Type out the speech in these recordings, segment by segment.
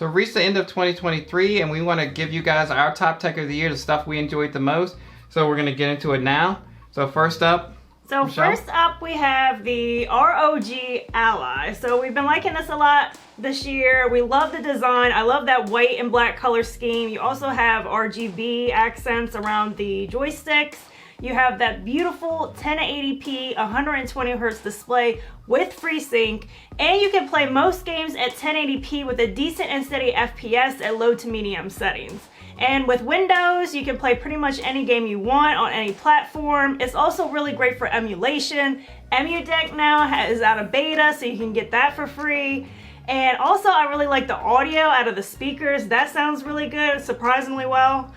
So we've reached the end of 2023 and we want to give you guys our top tech of the year, the stuff we enjoyed the most. So we're going to get into it now. So first up, So Michelle? first up we have the ROG Ally. So we've been liking this a lot this year. We love the design. I love that white and black color scheme. You also have RGB accents around the joysticks. You have that beautiful 1080p 120 hertz display with FreeSync, and you can play most games at 1080p with a decent and steady FPS at low to medium settings. And with Windows, you can play pretty much any game you want on any platform. It's also really great for emulation. EmuDeck now is out of beta, so you can get that for free. And also, I really like the audio out of the speakers. That sounds really good, surprisingly well.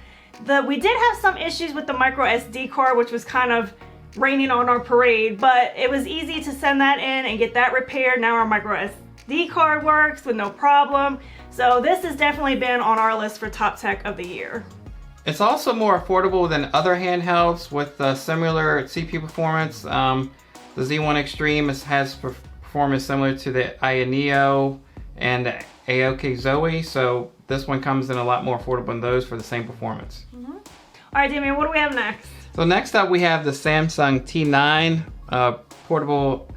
We did have some issues with the micro SD card, which was kind of raining on our parade, but it was easy to send that in and get that repaired. Now our micro SD card works with no problem. So this has definitely been on our list for top tech of the year. it's also more affordable than other handhelds with similar CPU performance. The Z1 Extreme has performance similar to the Aya Neo and the Aoki Zoe, so this one comes in a lot more affordable than those for the same performance. All right, Damien, what do we have next? So next up we have the Samsung T9 portable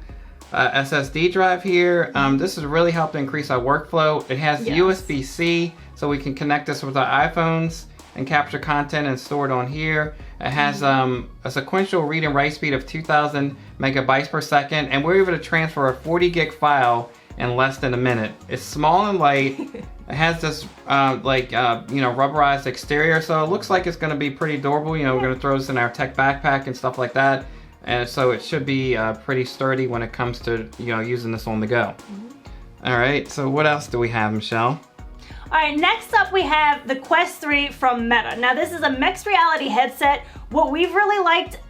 SSD drive here. This has really helped increase our workflow. It has Yes. USB-C, so we can connect this with our iPhones and capture content and store it on here. It has a sequential read and write speed of 2,000 megabytes per second, and we're able to transfer a 40 gig file in less than a minute. It's small and light. It has this rubberized exterior, so it looks like it's going to be pretty durable. You know, we're going to throw this in our tech backpack and stuff like that, and so it should be pretty sturdy when it comes to using this on the go. All right, so what else do we have, Michelle? All right, next up we have the Quest 3 from Meta. Now this is a mixed reality headset. What we've really liked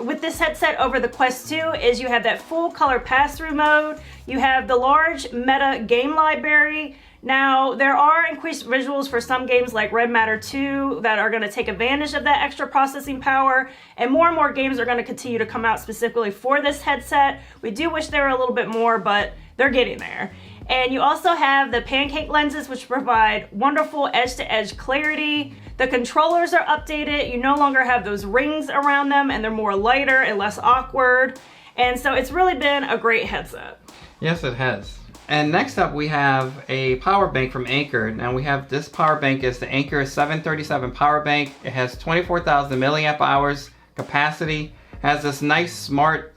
with this headset over the Quest 2 is you have that full color pass-through mode. You have the large Meta game library. Now, there are increased visuals for some games like Red Matter 2 that are going to take advantage of that extra processing power, and more games are going to continue to come out specifically for this headset. We do wish there were a little bit more, but they're getting there. And you also have the pancake lenses, which provide wonderful edge-to-edge clarity. The controllers are updated. You no longer have those rings around them, and they're more lighter and less awkward. And so it's really been a great headset. Yes, it has. And next up we have a power bank from Anker. Now we have this power bank is the Anker 737 power bank. It has 24,000 milliamp hours capacity. Has this nice smart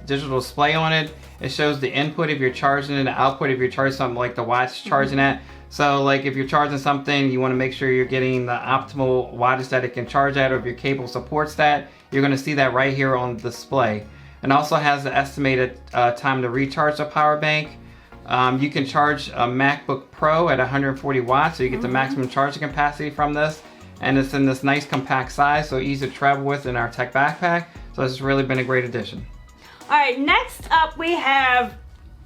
digital display on it. It shows the input if you're charging and the output if you're charging something like the watch charging at. So like if you're charging something, you want to make sure you're getting the optimal wattage that it can charge at, or if your cable supports that, you're going to see that right here on the display. And also has the estimated time to recharge the power bank. You can charge a MacBook Pro at 140 watts, so you get the maximum charging capacity from this. And it's in this nice compact size, so easy to travel with in our tech backpack. So it's really been a great addition. All right, next up we have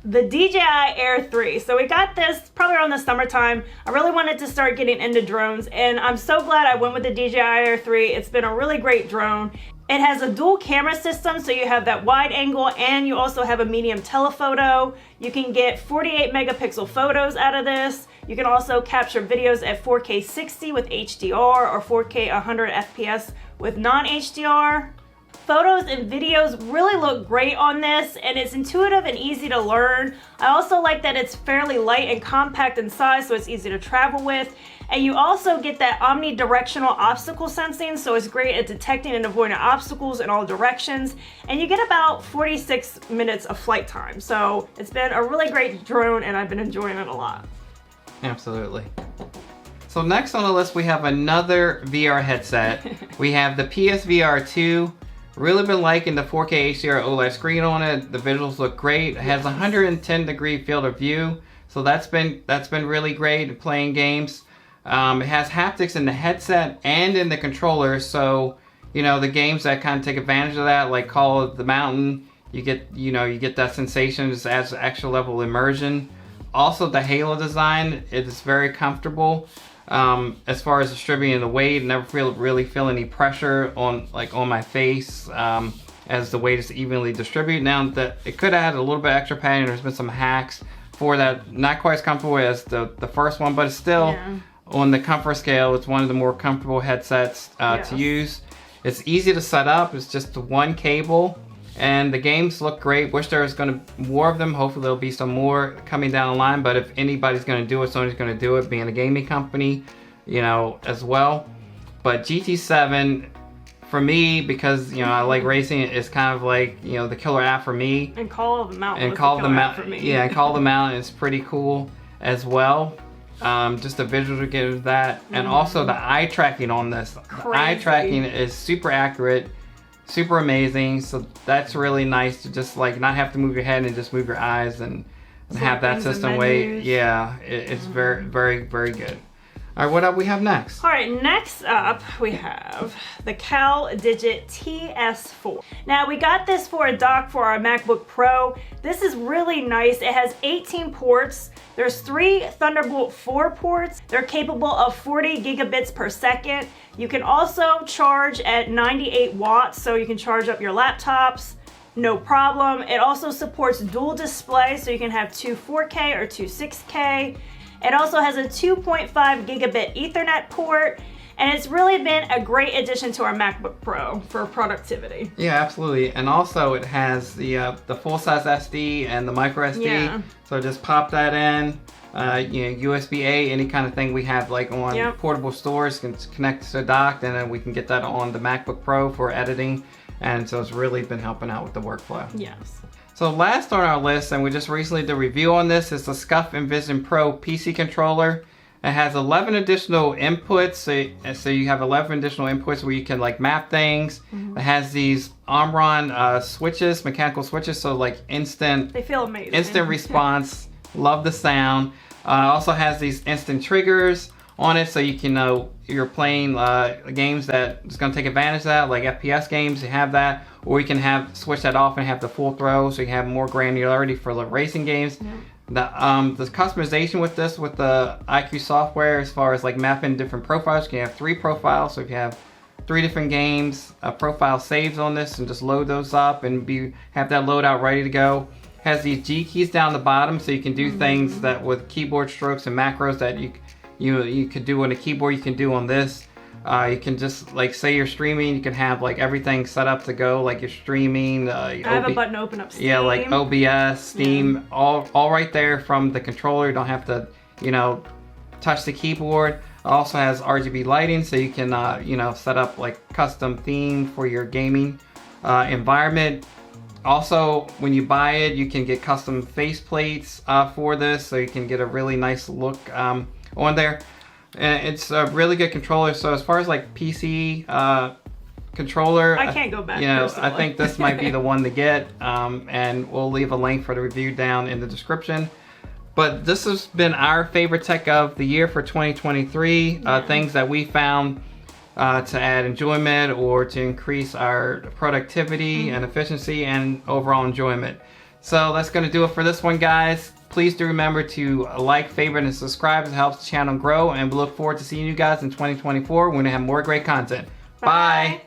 the DJI Air 3. So we got this probably around the summertime. I really wanted to start getting into drones, and I'm so glad I went with the DJI Air 3. It's been a really great drone. It has a dual camera system, so you have that wide angle and you also have a medium telephoto. You can get 48 megapixel photos out of this. You can also capture videos at 4K 60 with HDR or 4K 100 FPS with non-HDR. Photos and videos really look great on this, and it's intuitive and easy to learn. I also like that it's fairly light and compact in size, so it's easy to travel with. And you also get that omnidirectional obstacle sensing, so it's great at detecting and avoiding obstacles in all directions. And you get about 46 minutes of flight time. So it's been a really great drone, and I've been enjoying it a lot. Absolutely. So next on the list we have another VR headset. We have the PSVR 2. Really been liking the 4K HDR OLED screen on it. The visuals look great. It has 110 degree field of view, so that's been really great at playing games. It has haptics in the headset and in the controller, so the games that kind of take advantage of that, like Call of the Mountain, you get that sensation. It adds extra level of immersion. Also, the Halo design, it is very comfortable. As far as distributing the weight, never really feel any pressure on my face as the weight is evenly distributed. Now that it could have had a little bit extra padding, there's been some hacks, for that. Not quite as comfortable as the first one, but it's still Yeah. on the comfort scale. It's one of the more comfortable headsets Yes. to use. It's easy to set up. It's just the one cable, and the games look great. Wish there was going to more of them. Hopefully there'll be some more coming down the line. But if anybody's going to do it, Sony's going to do it, being a gaming company, you know, as well. But GT7, for me, because you know I like racing, it's kind of like, you know, the killer app for me. And Call of the Mountain. And was Call the of the killer app Mountain, for me. yeah, and Call of the Mountain is pretty cool as well. Just the visual to give that, and also the eye tracking on this. The eye Crazy. tracking is super accurate, super amazing. So that's really nice to just like not have to move your head and just move your eyes and have that things and system way. menus. Yeah, it's very, very, very good. All right, what up we have next? All right, next up we have the CalDigit TS4. Now we got this for a dock for our MacBook Pro. This is really nice. It has 18 ports. There's 3 Thunderbolt 4 ports. They're capable of 40 gigabits per second. You can also charge at 98 watts, so you can charge up your laptops. No problem. It also supports dual display, so you can have 2 4K or 2 6K. It also has a 2.5 gigabit Ethernet port, and it's really been a great addition to our MacBook Pro for productivity. Yeah, absolutely. And also it has the full-size SD and the micro SD. Yeah. So just pop that in. You know, USB-A, any kind of thing we have like on Yep. portable stores can connect to the dock, and then we can get that on the MacBook Pro for editing. And so it's really been helping out with the workflow. Yes. So last on our list, and we just recently did a review on this, is the SCUF Envision Pro PC controller. It has 11 additional inputs, so you have 11 additional inputs where you can like map things. It has these Omron switches, mechanical switches, so like instant They feel amazing. response. Love the sound. Also has these instant triggers on it, so you can know you're playing games that is going to take advantage of that, like FPS games. You have that, or you can have switch that off and have the full throw, so you have more granularity for the racing games. The customization with this, with the iCUE software, as far as like mapping different profiles, you can have 3 profiles. So if you have 3 different games, profile saves on this, and just load those up and have that loadout ready to go. Has these G keys down the bottom, so you can do things that with keyboard strokes and macros that you could do on a keyboard, you can do on this. You can just like say you're streaming, you can have like everything set up to go, like you're streaming. I have a button to open up Steam. Yeah, like OBS, Steam, all right there from the controller. You don't have to, you know, touch the keyboard. It also has RGB lighting, so you can, you know, set up like custom theme for your gaming environment. Also, when you buy it, you can get custom faceplates for this, so you can get a really nice look on there. And it's a really good controller. So as far as like PC controller, I can't go back. you know, personally. I think this might be the one to get. And we'll leave a link for the review down in the description. But this has been our favorite tech of the year for 2023. Things that we found to add enjoyment or to increase our productivity and efficiency and overall enjoyment. So that's going to do it for this one, guys. Please do remember to like, favorite, and subscribe. It helps the channel grow, and we look forward to seeing you guys in 2024 when we have more great content. Bye.